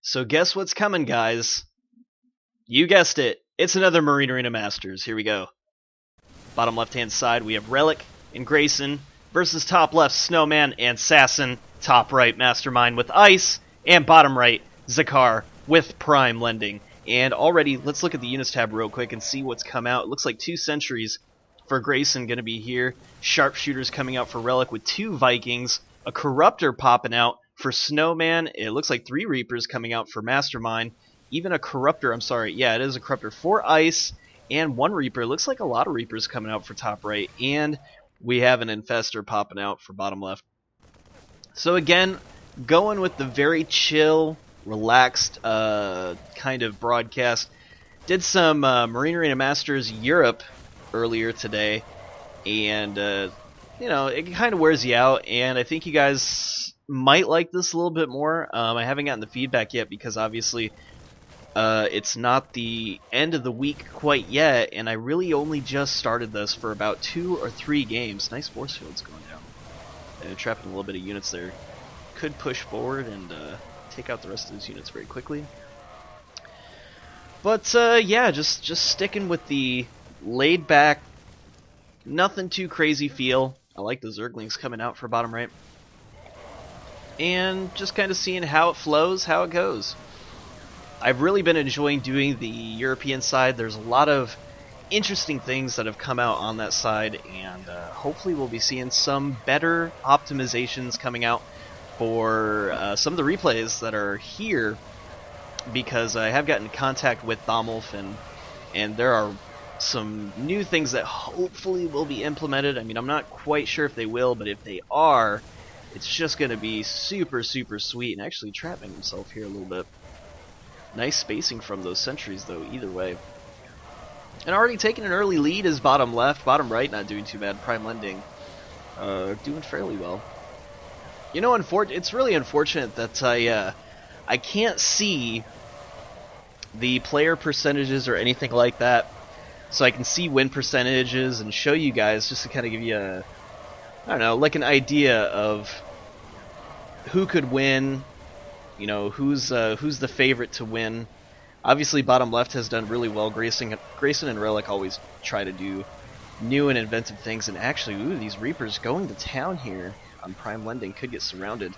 So guess what's coming, guys? You guessed it. It's another Marine Arena Masters. Here we go. Bottom left-hand side, we have Relic and Grayson versus top left, Snowman and Sasin. Top right, MasterMind with Ice. And bottom right, XikaR with PrimeLending. And already, let's look at the units tab real quick and see what's come out. It looks like 2 sentries for Grayson going to be here. Sharpshooters coming out for Relic with 2 Vikings. A Corruptor popping out for Snowman. It looks like 3 Reapers coming out for MasterMind. Even a Corruptor, I'm sorry, yeah, it is a Corruptor for Ice. And 1 Reaper. It looks like a lot of Reapers coming out for top right. And we have an Infestor popping out for bottom left. So again, going with the very chill, relaxed kind of broadcast. Did some Marine Arena Masters Europe earlier today. And, you know, it kind of wears you out. And I think you guys might like this a little bit more. I haven't gotten the feedback yet because obviously it's not the end of the week quite yet, and I really only just started this for about 2 or 3 games. Nice force fields going down. And trapping a little bit of units there. Could push forward and take out the rest of those units very quickly. But yeah, just sticking with the laid back, nothing too crazy feel. I like the Zerglings coming out for bottom right. And just kind of seeing how it flows, how it goes. I've really been enjoying doing the European side. There's a lot of interesting things that have come out on that side, and hopefully we'll be seeing some better optimizations coming out for some of the replays that are here, because I have gotten in contact with Thomulf, and there are some new things that hopefully will be implemented. I mean, I'm not quite sure if they will, but if they are, it's just going to be super, super sweet. And actually trapping himself here a little bit. Nice spacing from those sentries, though, either way. And already taking an early lead is bottom left. Bottom right, not doing too bad. PrimeLending doing fairly well. You know, it's really unfortunate that I can't see the player percentages or anything like that. So I can see win percentages and show you guys, just to kind of give you a, I don't know, like an idea of who could win. You know, who's the favorite to win. Obviously, bottom left has done really well. Grayson and Relic always try to do new and inventive things. And actually, ooh, these Reapers going to town here on PrimeLending could get surrounded.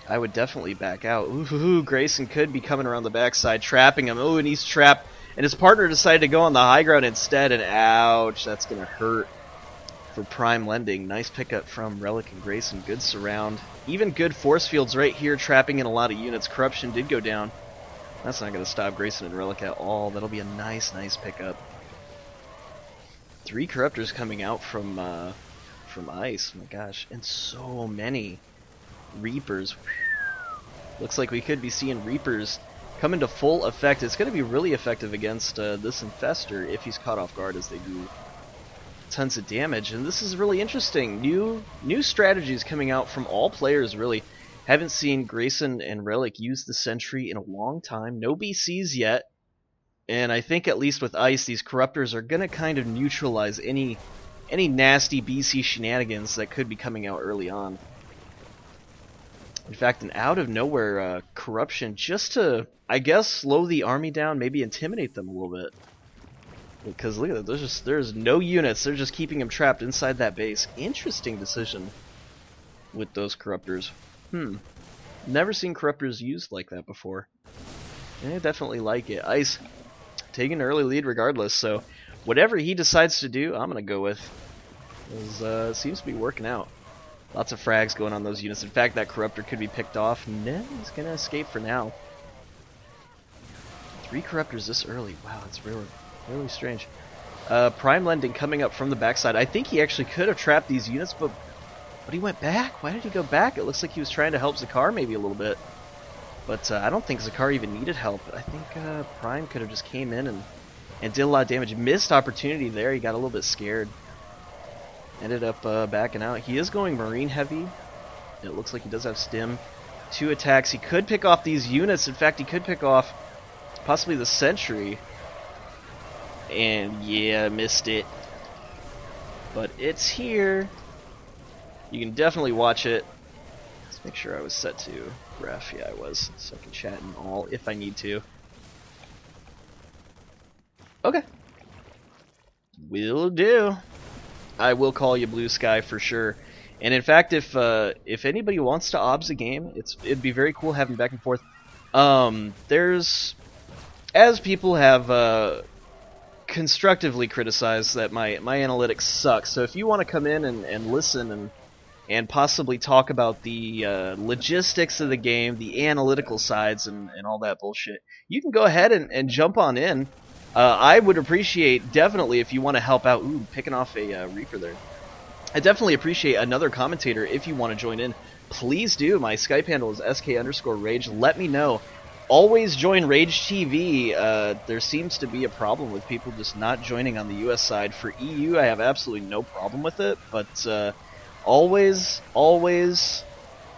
I would definitely back out. Ooh, Grayson could be coming around the backside, trapping him. Oh, and he's trapped. And his partner decided to go on the high ground instead. And ouch, that's going to hurt for PrimeLending. Nice pickup from Relic and Grayson. Good surround. Even good force fields right here, trapping in a lot of units. Corruption did go down. That's not going to stop Grayson and Relic at all. That'll be a nice pickup. 3 Corruptors coming out from Ice. Oh my gosh, and so many Reapers. Looks like we could be seeing Reapers come into full effect. It's going to be really effective against this Infestor if he's caught off guard, as they do tons of damage. And this is really interesting. New strategies coming out from all players, really. Haven't seen Grayson and Relic use the Sentry in a long time. No BCs yet. And I think at least with Ice, these Corruptors are going to kind of neutralize any nasty BC shenanigans that could be coming out early on. In fact, an out of nowhere Corruption, just to, I guess, slow the army down, maybe intimidate them a little bit. Because look at that, there's no units, they're just keeping him trapped inside that base. Interesting decision with those Corruptors. Never seen Corruptors used like that before. And I definitely like it. Ice taking an early lead regardless, so whatever he decides to do, I'm going to go with. It seems to be working out. Lots of frags going on those units. In fact, that Corruptor could be picked off. No, he's going to escape for now. 3 Corruptors this early. Wow, that's really strange. PrimeLending coming up from the backside. I think he actually could have trapped these units, but he went back. Why did he go back? It looks like he was trying to help XikaR maybe a little bit. But I don't think XikaR even needed help. I think Prime could have just came in and did a lot of damage. Missed opportunity there. He got a little bit scared. Ended up backing out. He is going Marine heavy. It looks like he does have Stim. 2 attacks. He could pick off these units. In fact, he could pick off possibly the Sentry. And yeah, missed it. But it's here. You can definitely watch it. Let's make sure I was set to Ref, yeah, I was. So I can chat and all if I need to. Okay. Will do. I will call you Blue Sky for sure. And in fact, if anybody wants to obs a game, it'd be very cool having back and forth. There's, as people have constructively criticized that my analytics suck. So if you want to come in and listen and possibly talk about the logistics of the game, the analytical sides, and all that bullshit, you can go ahead and jump on in. I would appreciate, definitely, if you want to help out. Ooh, picking off a Reaper there. I definitely appreciate another commentator if you want to join in. Please do. My Skype handle is sk_rage. Let me know. Always join Rage TV. There seems to be a problem with people just not joining on the US side. For EU, I have absolutely no problem with it, but always, always,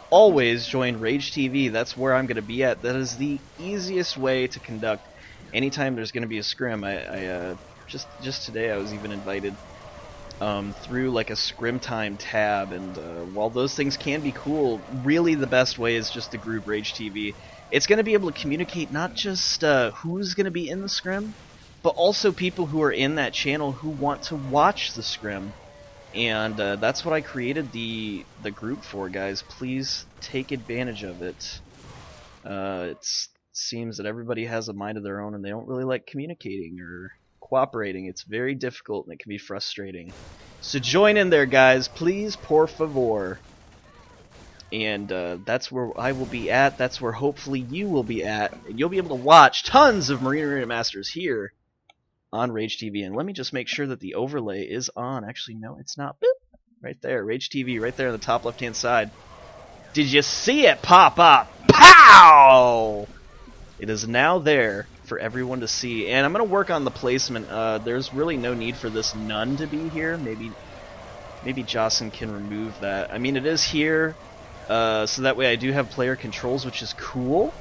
always join Rage TV. That's where I'm going to be at. That is the easiest way to conduct anytime there's going to be a scrim. I just today I was even invited through like a scrim time tab, and while those things can be cool, really the best way is just to group Rage TV. It's going to be able to communicate not just who's going to be in the scrim, but also people who are in that channel who want to watch the scrim. And that's what I created the group for, guys. Please take advantage of it. It seems that everybody has a mind of their own and they don't really like communicating or cooperating. It's very difficult and it can be frustrating. So join in there, guys, please, por favor. And that's where I will be at. That's where hopefully you will be at. And you'll be able to watch tons of Marine Arena Masters here on Rage TV. And let me just make sure that the overlay is on. Actually, no, it's not. Boop. Right there, Rage TV, right there on the top left-hand side. Did you see it pop up? Pow! It is now there for everyone to see. And I'm going to work on the placement. There's really no need for this none to be here. Maybe Sasin can remove that. I mean, it is here. So that way I do have player controls, which is cool,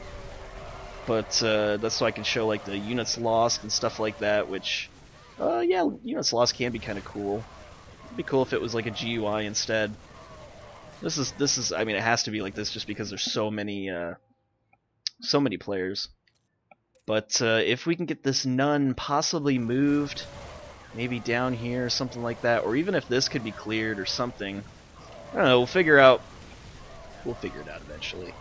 but that's so I can show like the units lost and stuff like that, which, yeah, units lost can be kind of cool. It'd be cool if it was like a GUI instead. This is, I mean, it has to be like this just because there's so many players. But if we can get this none possibly moved, maybe down here or something like that, or even if this could be cleared or something, I don't know, we'll figure it out eventually.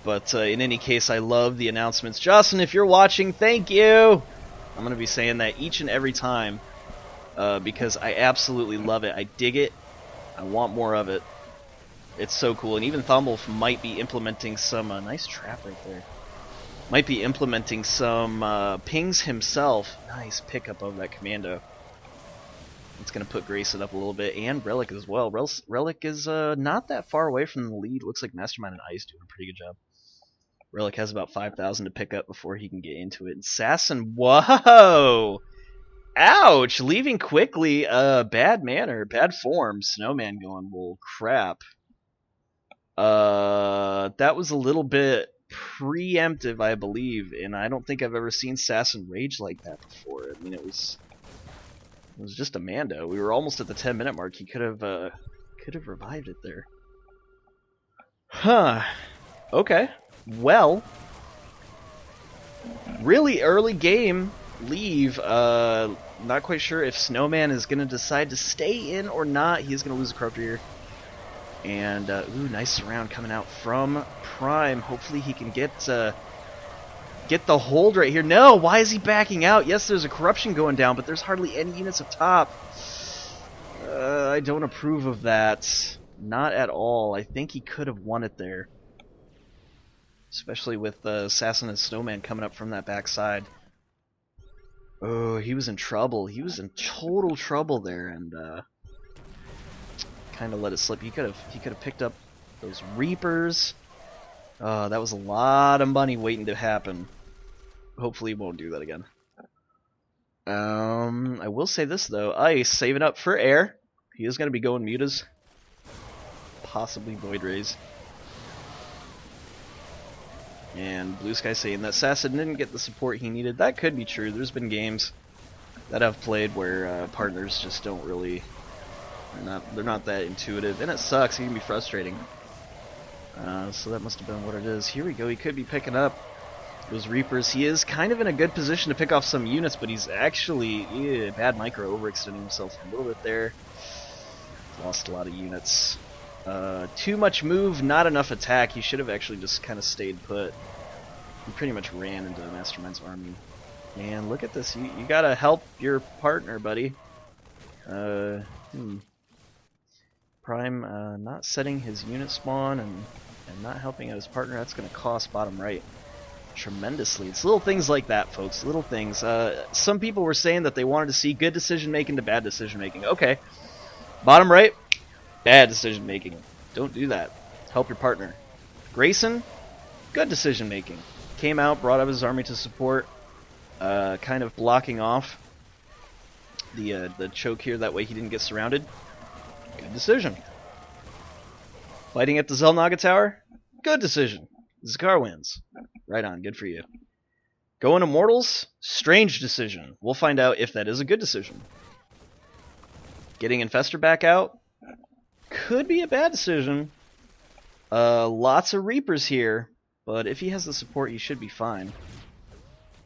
But in any case, I love the announcements. Justin, if you're watching, thank you! I'm going to be saying that each and every time because I absolutely love it. I dig it. I want more of it. It's so cool. And even Thumblef might be implementing some... nice trap right there. Might be implementing some pings himself. Nice pickup of that commando. It's going to put Grayson up a little bit, and Relic as well. Relic is not that far away from the lead. Looks like MasterMind and Ice doing a pretty good job. Relic has about 5,000 to pick up before he can get into it. And Sasin, whoa! Ouch! Leaving quickly, bad manner, bad form. Snowman going, well, crap. That was a little bit preemptive, I believe, and I don't think I've ever seen Sasin rage like that before. I mean, it was just a Mando. We were almost at the 10-minute mark. He could have revived it there. Huh. Okay. Well, really early game leave. Not quite sure if Snowman is going to decide to stay in or not. He's going to lose a corruptor here. And, ooh, nice surround coming out from Prime. Hopefully he can get the hold right here. No, why is he backing out? Yes, there's a corruption going down, but there's hardly any units up top. I don't approve of that. Not at all. I think he could have won it there. Especially with Sasin and Snowman coming up from that backside. Oh, he was in trouble. He was in total trouble there, and kind of let it slip. He could have picked up those Reapers. That was a lot of money waiting to happen. Hopefully he won't do that again. I will say this though. Ice saving up for air. He is going to be going mutas. Possibly Void Rays. And Blue Sky saying that Sasin didn't get the support he needed. That could be true. There's been games that I've played where partners just don't really... They're not that intuitive. And it sucks. It can be frustrating. So that must have been what it is. Here we go. He could be picking up those Reapers. He is kind of in a good position to pick off some units, but he's actually bad micro, overextending himself a little bit there. Lost a lot of units. Too much move, not enough attack. He should have actually just kind of stayed put. He pretty much ran into MasterMind's army. And look at this. You gotta help your partner, buddy. Prime not setting his unit spawn and not helping out his partner. That's gonna cost bottom right tremendously. It's little things like that, folks. Little things. Some people were saying that they wanted to see good decision making to bad decision making. Okay. Bottom right, bad decision making. Don't do that. Help your partner. Grayson, good decision making. Came out, brought up his army to support, kind of blocking off the choke here. That way he didn't get surrounded. Good decision. Fighting at the Xel'Naga Tower, good decision. XikaR wins. Right on, good for you. Going Immortals, strange decision. We'll find out if that is a good decision. Getting Infestor back out, could be a bad decision. Lots of Reapers here, but if he has the support, he should be fine.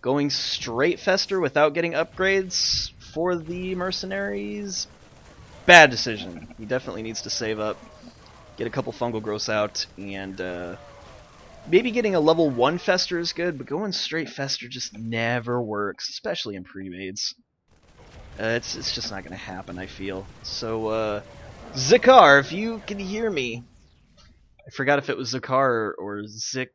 Going straight Fester without getting upgrades for the Mercenaries, bad decision. He definitely needs to save up, get a couple fungal growths out, and maybe getting a level 1 Fester is good, but going straight Fester just never works, especially in pre-mades. It's just not going to happen, I feel. So, XikaR, if you can hear me, I forgot if it was XikaR or Zik.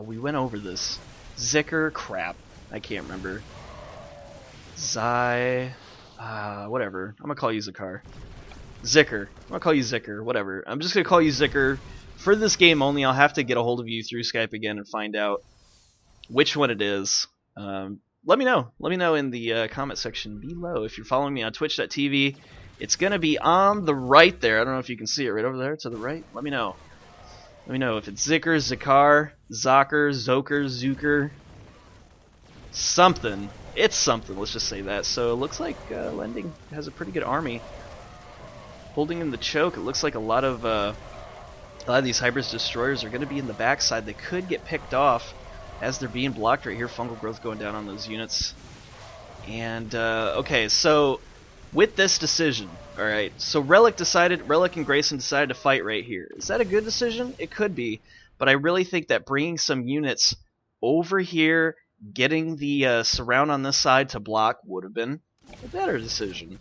We went over this. XikaR, crap, I can't remember. Whatever. I'm gonna call you XikaR. XikaR. I'm gonna call you XikaR. Whatever. I'm just gonna call you XikaR for this game only. I'll have to get a hold of you through Skype again and find out which one it is. Let me know. Let me know in the comment section below. If you're following me on twitch.tv, it's going to be on the right there. I don't know if you can see it right over there to the right. Let me know. Let me know if it's XikaR, XikaR, Zocker, Zoker, Zuker. Something. It's something. Let's just say that. So it looks like Lending has a pretty good army. Holding in the choke. It looks like a lot of these Hybrids Destroyers are going to be in the backside. They could get picked off as they're being blocked right here. Fungal growth going down on those units. And, okay, so with this decision, alright, so Relic and Grayson decided to fight right here. Is that a good decision? It could be, but I really think that bringing some units over here, getting the surround on this side to block would have been a better decision.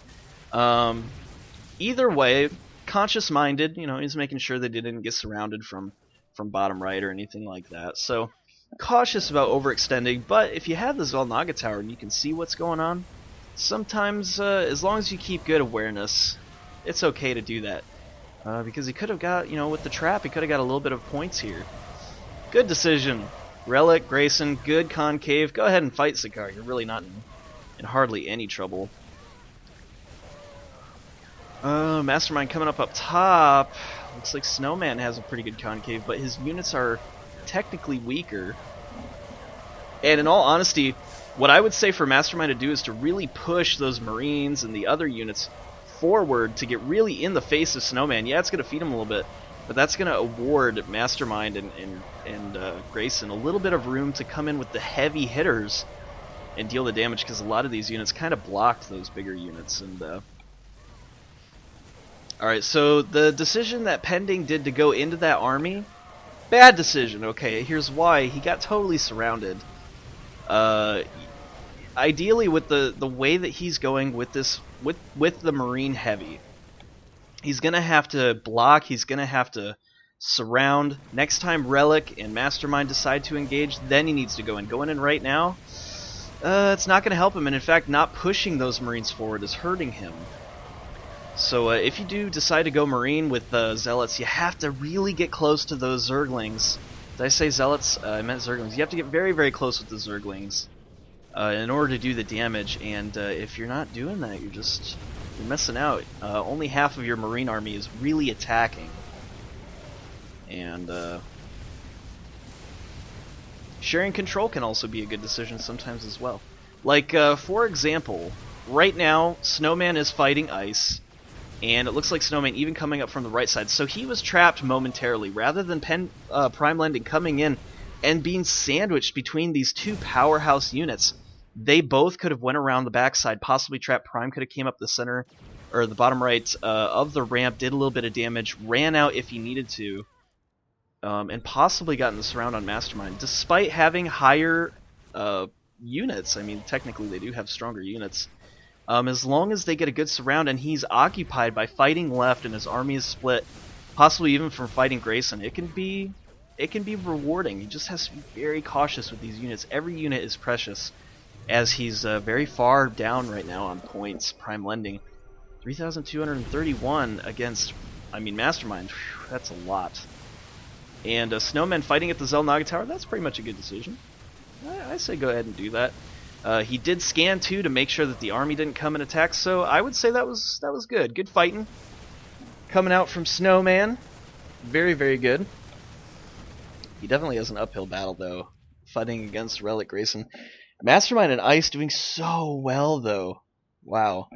Either way, conscious-minded, you know, he's making sure they didn't get surrounded from bottom right or anything like that. So cautious about overextending, but if you have the Xel'Naga Tower and you can see what's going on, sometimes as long as you keep good awareness, it's okay to do that. Because he could have got, you know, with the trap, he could have got a little bit of points here. Good decision. Relic, Grayson, good concave. Go ahead and fight XikaR. You're really not in hardly any trouble. MasterMind coming up top. Looks like Snowman has a pretty good concave, but his units are technically weaker. And in all honesty, what I would say for MasterMind to do is to really push those Marines and the other units forward to get really in the face of Snowman. Yeah, it's going to feed him a little bit, but that's going to award MasterMind and Grayson a little bit of room to come in with the heavy hitters and deal the damage, because a lot of these units kind of blocked those bigger units. And alright, so the decision that Pending did to go into that army, bad decision. Okay, here's why. He got totally surrounded. Ideally, with the way that he's going with this, with the Marine heavy, he's gonna have to block. He's gonna have to surround. Next time Relic and MasterMind decide to engage, then he needs to go in. Going in right now, it's not gonna help him. And in fact, not pushing those Marines forward is hurting him. So if you do decide to go Marine with Zealots, you have to really get close to those Zerglings. Did I say Zealots? I meant Zerglings. You have to get very, very close with the Zerglings in order to do the damage. And if you're not doing that, you're missing out. Only half of your Marine army is really attacking. And sharing control can also be a good decision sometimes as well. Like, for example, right now, Snowman is fighting Ice. And it looks like Snowman even coming up from the right side. So he was trapped momentarily. Rather than PrimeLending coming in and being sandwiched between these two powerhouse units, they both could have went around the backside, possibly trapped Prime, could have came up the center, or the bottom right of the ramp, did a little bit of damage, ran out if he needed to, and possibly gotten the surround on MasterMind. Despite having higher units, I mean, technically they do have stronger units, as long as they get a good surround and he's occupied by fighting left and his army is split, possibly even from fighting Grayson, it can be rewarding. He just has to be very cautious with these units. Every unit is precious, as he's very far down right now on points. PrimeLending, 3,231 against, I mean, MasterMind. Whew, that's a lot. And Snowman fighting at the Xel'Naga Tower, that's pretty much a good decision. I say go ahead and do that. He did scan too to make sure that the army didn't come and attack, so I would say that was good. Good fighting coming out from Snowman. Very, very good. He definitely has an uphill battle though, fighting against Relic Grayson. MasterMind and Ice doing so well though. Wow.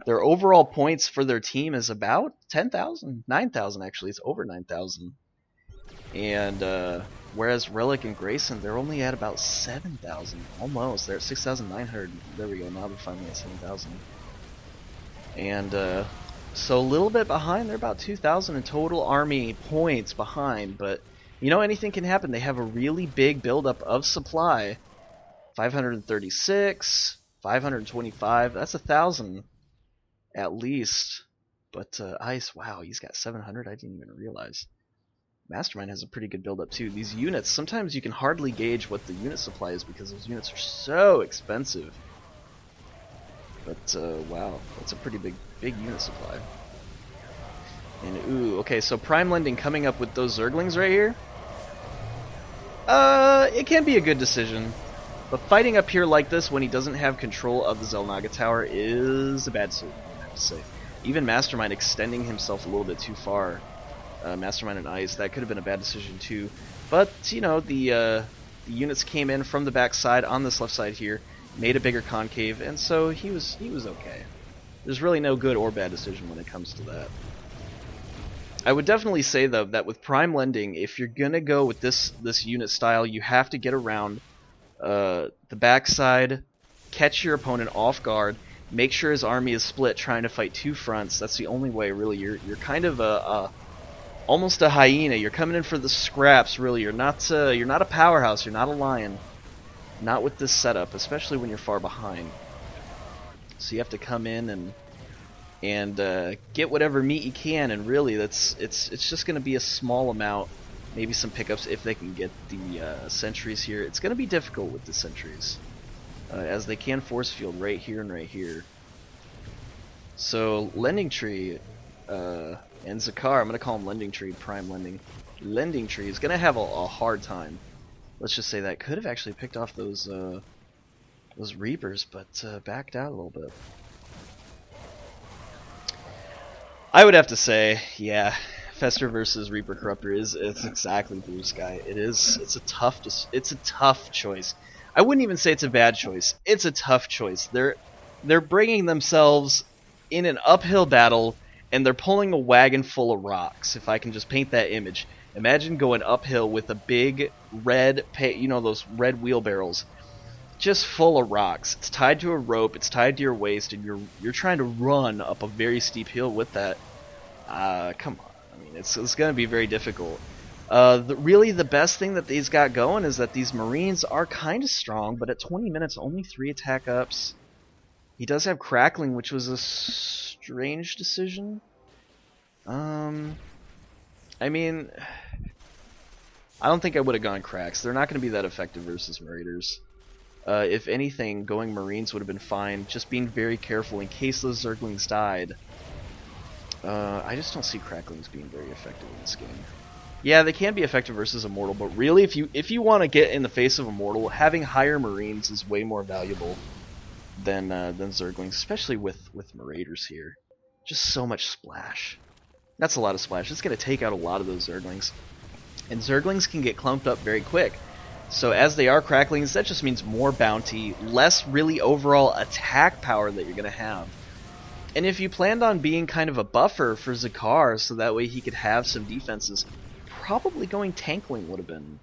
Their overall points for their team is about 10,000, 9,000 actually. It's over 9,000. And whereas Relic and Grayson, they're only at about 7,000, almost. They're at 6,900. There we go. Now they're finally at 7,000. And so a little bit behind. They're about 2,000 in total army points behind. But you know, anything can happen. They have a really big buildup of supply. 536, 525. That's 1,000 at least. But Ice, wow, he's got 700. I didn't even realize. MasterMind has a pretty good build-up too. These units, sometimes you can hardly gauge what the unit supply is because those units are so expensive. But wow, that's a pretty big unit supply. And ooh, okay, so PrimeLending coming up with those Zerglings right here. It can be a good decision, but fighting up here like this when he doesn't have control of the Xel'Naga Tower is a bad decision, I have to say. Even MasterMind extending himself a little bit too far. MasterMind and Ice, that could have been a bad decision too. But, you know, the units came in from the back side on this left side here, made a bigger concave, and so he was okay. There's really no good or bad decision when it comes to that. I would definitely say, though, that with PrimeLending, if you're going to go with this unit style, you have to get around the backside, catch your opponent off guard, make sure his army is split trying to fight two fronts. That's the only way, really. You're kind of almost a hyena. You're coming in for the scraps, really. You're not a powerhouse. You're not a lion. Not with this setup, especially when you're far behind. So you have to come in and get whatever meat you can, and really, it's just going to be a small amount. Maybe some pickups if they can get the sentries here. It's going to be difficult with the sentries, as they can force field right here and right here. So Lending Tree and XikaR, I'm going to call him Lending Tree, PrimeLending. Lending Tree is going to have a hard time. Let's just say that. Could have actually picked off those Reapers, but backed out a little bit. I would have to say, yeah, Fester versus Reaper Corruptor it's exactly Blue Sky. It's a tough choice. I wouldn't even say it's a bad choice. It's a tough choice. They're bringing themselves in an uphill battle, and they're pulling a wagon full of rocks. If I can just paint that image, imagine going uphill with a big red, those red wheelbarrows, just full of rocks. It's tied to a rope. It's tied to your waist, and you're trying to run up a very steep hill with that. Come on. I mean, it's going to be very difficult. Really, the best thing that these got going is that these Marines are kind of strong, but at 20 minutes, only 3 attack ups. He does have Crackling, which was a strange decision. I mean, I don't think I would have gone Cracks. They're not going to be that effective versus Marauders. If anything, going Marines would have been fine. Just being very careful in case those Zerglings died. I just don't see Cracklings being very effective in this game. Yeah, they can be effective versus Immortal, but really, if you want to get in the face of Immortal, having higher Marines is way more valuable than Zerglings, especially with Marauders here. Just so much splash. That's a lot of splash. It's going to take out a lot of those Zerglings. And Zerglings can get clumped up very quick. So as they are Cracklings, that just means more bounty, less really overall attack power that you're going to have. And if you planned on being kind of a buffer for XikaR so that way he could have some defenses, probably going Tankling would have been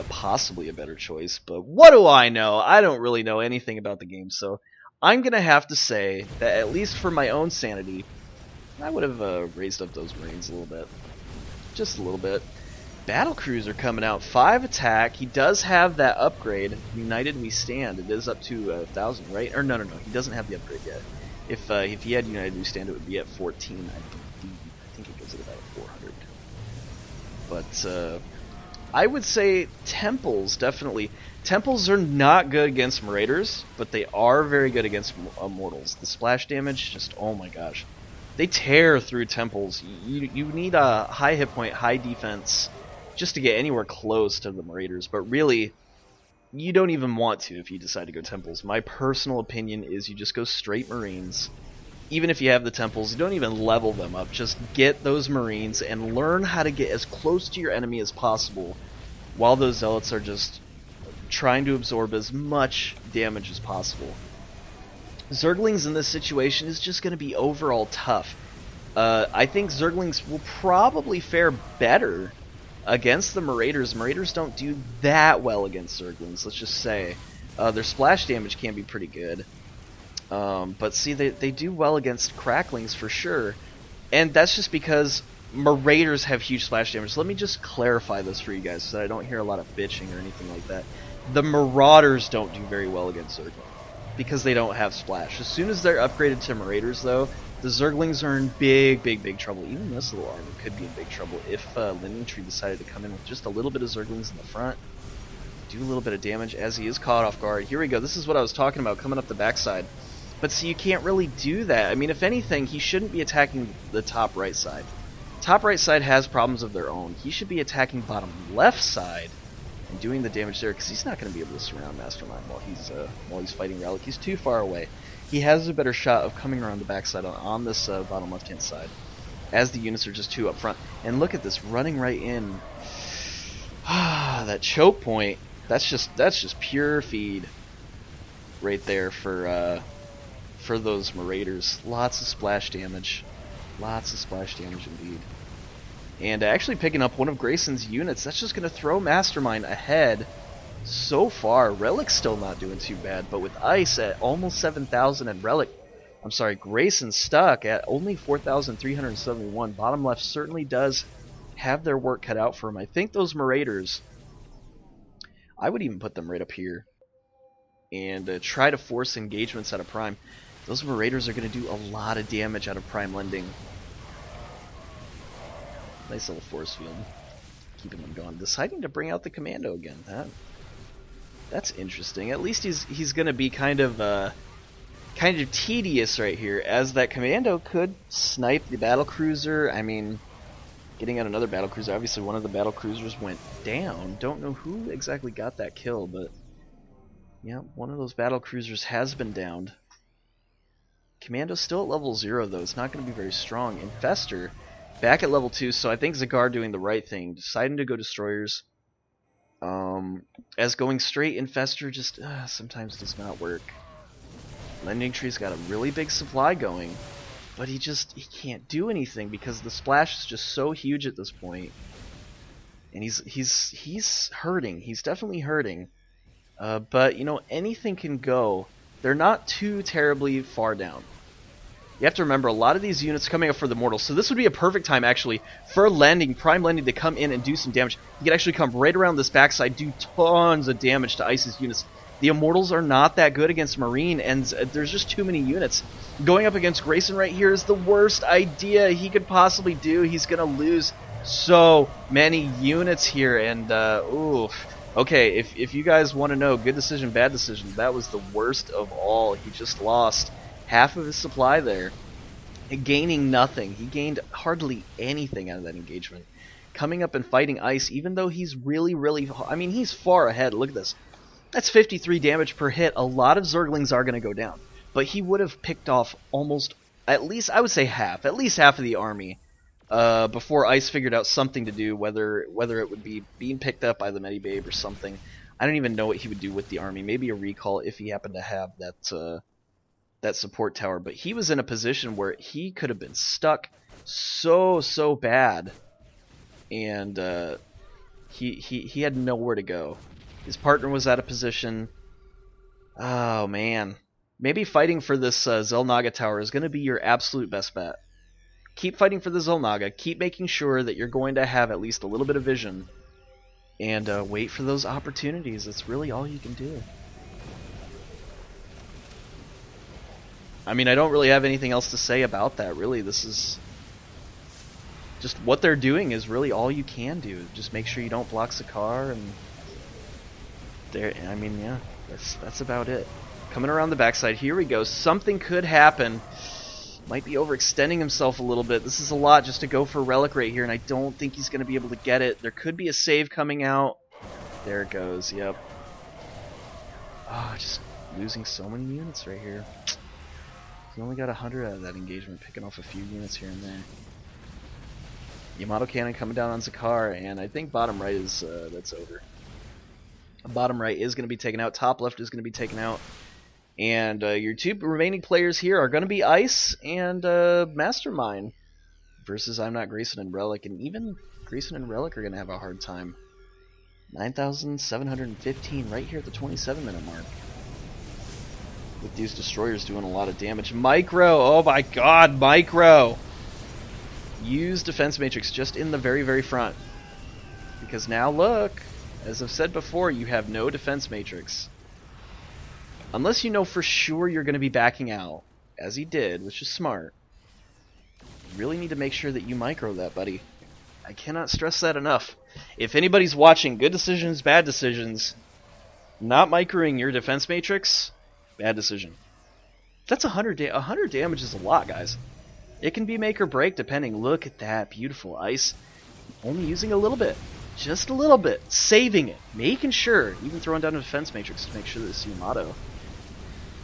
possibly a better choice. But what do I know? I don't really know anything about the game, so I'm going to have to say that at least for my own sanity, I would have raised up those Marines a little bit. Just a little bit. Battlecruiser coming out, 5 attack. He does have that upgrade. United We Stand. It is up to 1,000, right? Or no, he doesn't have the upgrade yet. If he had United We Stand, it would be at 14. I think it goes at about 400. But I would say Temples, definitely. Temples are not good against Marauders, but they are very good against Mortals. The splash damage, just, oh my gosh. They tear through Temples. You need a high hit point, high defense, just to get anywhere close to the Marauders. But really, you don't even want to if you decide to go Temples. My personal opinion is you just go straight Marines. Even if you have the Temples, you don't even level them up. Just get those Marines and learn how to get as close to your enemy as possible while those Zealots are just trying to absorb as much damage as possible. Zerglings in this situation is just going to be overall tough. I think Zerglings will probably fare better against the Marauders. Marauders don't do that well against Zerglings, let's just say. Their splash damage can be pretty good. But see, they do well against Cracklings for sure. And that's just because Marauders have huge splash damage. So let me just clarify this for you guys so that I don't hear a lot of bitching or anything like that. The Marauders don't do very well against Zerglings because they don't have splash. As soon as they're upgraded to Marauders, though, the Zerglings are in big trouble. Even this little army could be in big trouble if Lending Tree decided to come in with just a little bit of Zerglings in the front, do a little bit of damage as he is caught off guard. Here we go. This is what I was talking about, coming up the backside. But see, you can't really do that. I mean, if anything, he shouldn't be attacking the top right side. Top right side has problems of their own. He should be attacking bottom left side and doing the damage there, because he's not going to be able to surround MasterMind while he's fighting Relic. He's too far away. He has a better shot of coming around the backside on this bottom left-hand side, as the units are just too up front. And look at this, running right in. That choke point. That's just pure feed right there for those Marauders. Lots of splash damage. Lots of splash damage indeed. And actually picking up one of Grayson's units, that's just going to throw MasterMind ahead so far. Relic's still not doing too bad, but with Ice at almost 7,000 and Grayson stuck at only 4,371. Bottom left certainly does have their work cut out for him. I think those Marauders, I would even put them right up here and try to force engagements out of Prime. Those Marauders are going to do a lot of damage out of PrimeLending. Nice little force field, keeping them going. Deciding to bring out the Commando again. That's interesting. At least he's going to be kind of tedious right here, as that Commando could snipe the battlecruiser. I mean, getting out another battlecruiser. Obviously, one of the battlecruisers went down. Don't know who exactly got that kill, but yeah, one of those battlecruisers has been downed. Commando's still at level 0, though. It's not going to be very strong. Infestor back at level 2, so I think XikaR doing the right thing, deciding to go Destroyers. As going straight Infestor just sometimes does not work. Lending Tree's got a really big supply going, but he can't do anything because the splash is just so huge at this point. And he's hurting. He's definitely hurting. But you know, anything can go. They're not too terribly far down. You have to remember, a lot of these units coming up for the Mortals, so this would be a perfect time, actually, for PrimeLending to come in and do some damage. You can actually come right around this backside, do tons of damage to Ice's units. The Immortals are not that good against Marine, and there's just too many units. Going up against Grayson right here is the worst idea he could possibly do. He's going to lose so many units here, and, oof. Okay, if you guys want to know, good decision, bad decision, that was the worst of all. He just lost half of his supply there, gaining nothing. He gained hardly anything out of that engagement. Coming up and fighting Ice, even though he's really, I mean, he's far ahead. Look at this. That's 53 damage per hit. A lot of Zerglings are going to go down, but he would have picked off almost, at least, I would say at least half of the army before Ice figured out something to do, whether it would be being picked up by the Medibabe or something. I don't even know what he would do with the army. Maybe a recall if he happened to have that that support tower, but he was in a position where he could have been stuck so bad, and he had nowhere to go. His partner was out of position. Oh man, maybe fighting for this Xel'Naga tower is going to be your absolute best bet. Keep fighting for the Xel'Naga. Keep making sure that you're going to have at least a little bit of vision, and wait for those opportunities. That's really all you can do. I mean, I don't really have anything else to say about that, really. This is just what they're doing is really all you can do. Just make sure you don't block XikaR, and there. I mean, yeah, that's about it. Coming around the backside, here we go. Something could happen. Might be overextending himself a little bit. This is a lot just to go for Relic right here, and I don't think he's going to be able to get it. There could be a save coming out. There it goes, yep. Oh, just losing so many units right here. He only got 100 out of that engagement, picking off a few units here and there. Yamato Cannon coming down on XikaR, and I think bottom right is, that's over. Bottom right is going to be taken out, top left is going to be taken out. And your two remaining players here are going to be Ice and MasterMind versus ImNotGrayson and Relic. And even Grayson and Relic are going to have a hard time. 9,715 right here at the 27-minute mark. With these destroyers doing a lot of damage. Micro! Oh my god, Micro! Use Defense Matrix just in the very front. Because now look, as I've said before, you have no Defense Matrix. Unless you know for sure you're going to be backing out, as he did, which is smart. You really need to make sure that you micro that, buddy. I cannot stress that enough. If anybody's watching good decisions, bad decisions, not microing your defense matrix, bad decision. That's 100 damage is a lot, guys. It can be make or break depending. Look at that beautiful Ice. Only using a little bit. Just a little bit. Saving it. Making sure. Even throwing down a defense matrix to make sure that this Yamato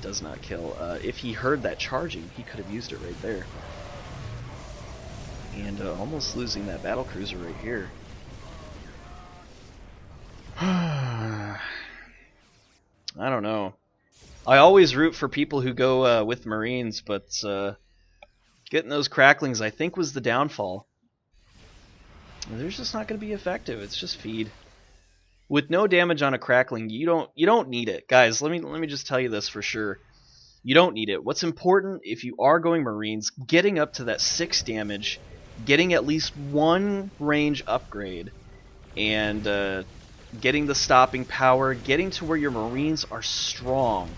does not kill. If he heard that charging, he could have used it right there. And almost losing that battle cruiser right here. I don't know. I always root for people who go with Marines, but getting those cracklings I think was the downfall. They're just not going to be effective. It's just feed. With no damage on a crackling, you don't need it, guys. Let me just tell you this for sure. You don't need it. What's important if you are going Marines, getting up to that 6 damage, getting at least 1 range upgrade, and getting the stopping power, getting to where your Marines are strong,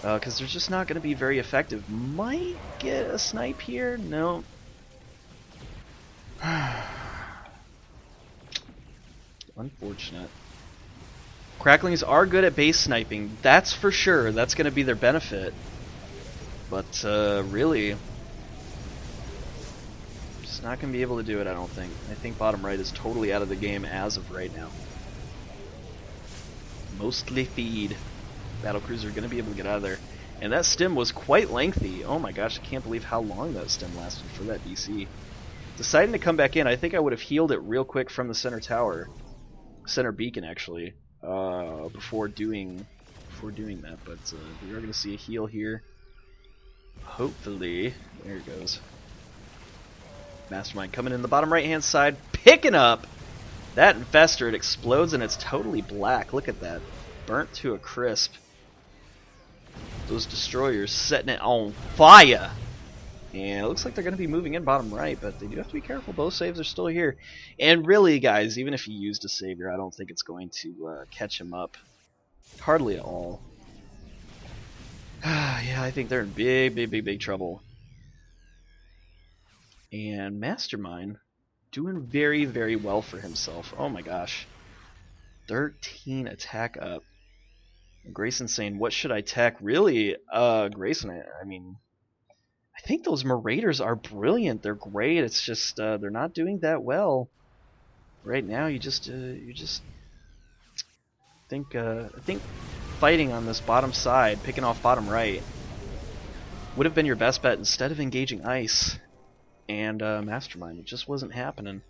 because they're just not going to be very effective. Might get a snipe here. No. Unfortunate. Cracklings are good at base sniping, that's for sure. That's going to be their benefit. But really, just not going to be able to do it, I don't think. I think bottom right is totally out of the game as of right now. Mostly feed. Battlecruiser going to be able to get out of there. And that stim was quite lengthy. Oh my gosh, I can't believe how long that stim lasted for that DC. Deciding to come back in, I think I would have healed it real quick from the center tower. Center beacon, actually, before doing that. But we are going to see a heal here. Hopefully. There it goes. MasterMind coming in the bottom right-hand side, picking up that infestor. It explodes and it's totally black. Look at that. Burnt to a crisp. Those destroyers setting it on fire. And it looks like they're going to be moving in bottom right, but they do have to be careful. Both saves are still here. And really, guys, even if he used a savior, I don't think it's going to catch him up. Hardly at all. Yeah, I think they're in big trouble. And MasterMind doing very well for himself. Oh my gosh. 13 attack up. Grayson saying, what should I tech? Really, Grayson, I mean, I think those Marauders are brilliant. They're great. It's just they're not doing that well right now. You just think I think fighting on this bottom side, picking off bottom right, would have been your best bet instead of engaging Ice and MasterMind. It just wasn't happening.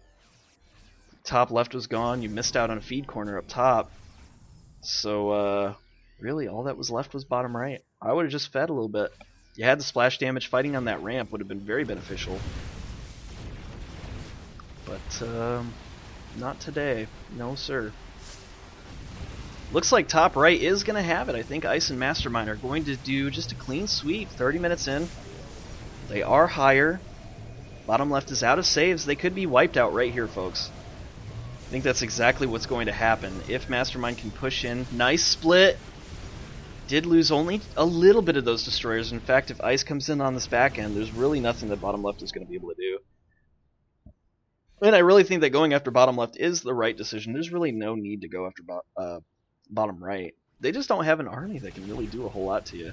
Top left was gone. You missed out on a feed corner up top. So Really, all that was left was bottom right. I would have just fed a little bit. You had the splash damage. Fighting on that ramp would have been very beneficial. But, not today. No, sir. Looks like top right is going to have it. I think Ice and MasterMind are going to do just a clean sweep. 30 minutes in. They are higher. Bottom left is out of saves. They could be wiped out right here, folks. I think that's exactly what's going to happen. If MasterMind can push in. Nice split. Did lose only a little bit of those destroyers. In fact, if Ice comes in on this back end, there's really nothing that bottom left is going to be able to do. And I really think that going after bottom left is the right decision. There's really no need to go after bottom right. They just don't have an army that can really do a whole lot to you.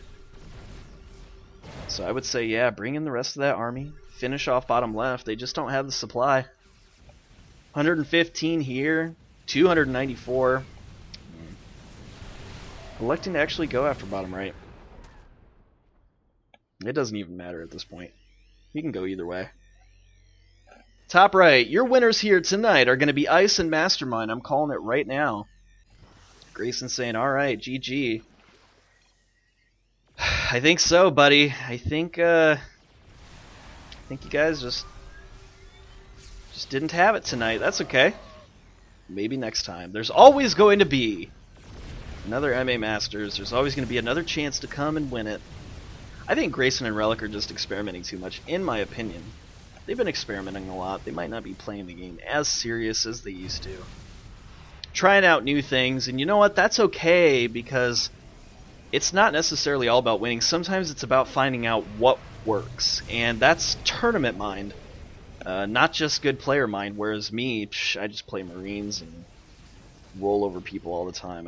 So I would say, yeah, bring in the rest of that army. Finish off bottom left. They just don't have the supply. 115 here. 294. Electing to actually go after bottom right. It doesn't even matter at this point. You can go either way. Top right, your winners here tonight are going to be Ice and MasterMind. I'm calling it right now. Grayson saying, alright, GG. I think so, buddy. I think you guys just didn't have it tonight. That's okay. Maybe next time. There's always going to be another MA Masters. There's always going to be another chance to come and win it. I think Grayson and Relic are just experimenting too much, in my opinion. They've been experimenting a lot. They might not be playing the game as serious as they used to. Trying out new things, and you know what? That's okay, because it's not necessarily all about winning. Sometimes it's about finding out what works, and that's tournament mind, not just good player mind, whereas me, I just play Marines and roll over people all the time.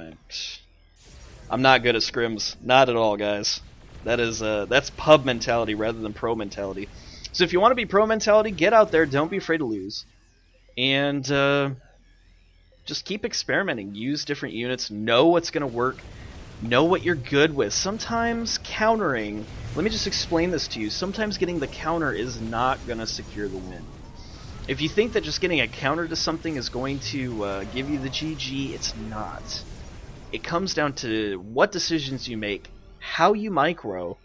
I'm not good at scrims. Not at all, guys. That's pub mentality rather than pro mentality. So if you want to be pro mentality, get out there. Don't be afraid to lose. And just keep experimenting. Use different units. Know what's going to work. Know what you're good with. Sometimes countering... Let me just explain this to you. Sometimes getting the counter is not going to secure the win. If you think that just getting a counter to something is going to give you the GG, it's not. It comes down to what decisions you make, how you micro,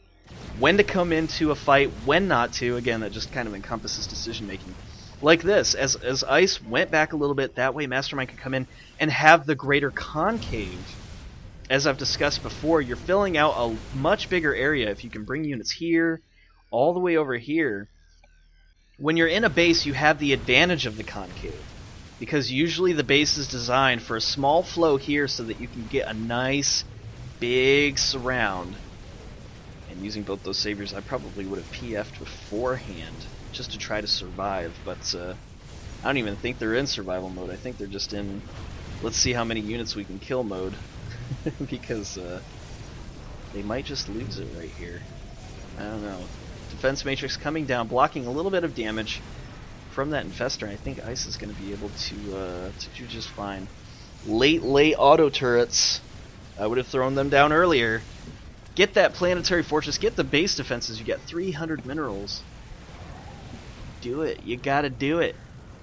when to come into a fight, when not to. Again, that just kind of encompasses decision making. Like this, as Ice went back a little bit, that way MasterMind could come in and have the greater concave. As I've discussed before, you're filling out a much bigger area if you can bring units here, all the way over here. When you're in a base, you have the advantage of the concave, because usually the base is designed for a small flow here so that you can get a nice big surround. And using both those saviors, I probably would have PF'd beforehand just to try to survive, but I don't even think they're in survival mode. I think they're just in let's see how many units we can kill mode. Because they might just lose it right here. I don't know. Defense matrix coming down, blocking a little bit of damage from that infestor. I think Ice is going to be able to do just fine. Late auto turrets. I would have thrown them down earlier. Get that planetary fortress. Get the base defenses. You get 300 minerals. Do it. You gotta do it.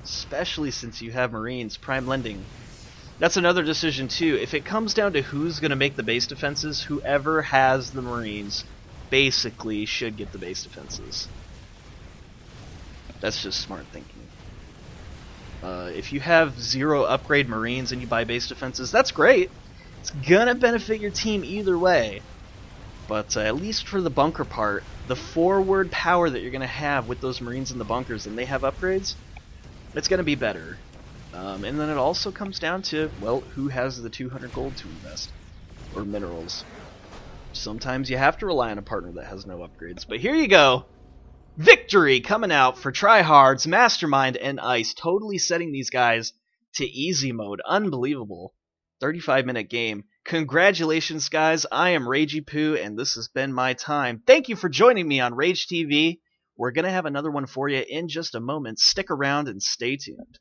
Especially since you have Marines. PrimeLending. That's another decision too. If it comes down to who's going to make the base defenses, whoever has the Marines basically should get the base defenses. That's just smart thinking. If you have 0 upgrade Marines and you buy base defenses, that's great. It's going to benefit your team either way. But at least for the bunker part, the forward power that you're going to have with those Marines in the bunkers and they have upgrades, it's going to be better. And then it also comes down to, well, who has the 200 gold to invest? Or minerals. Sometimes you have to rely on a partner that has no upgrades. But here you go. Victory coming out for TryHrd's MasterMind and Ice. Totally setting these guys to easy mode. Unbelievable. 35-minute game. Congratulations, guys. I am Ragey Poo, and this has been my time. Thank you for joining me on Rage TV. We're going to have another one for you in just a moment. Stick around and stay tuned.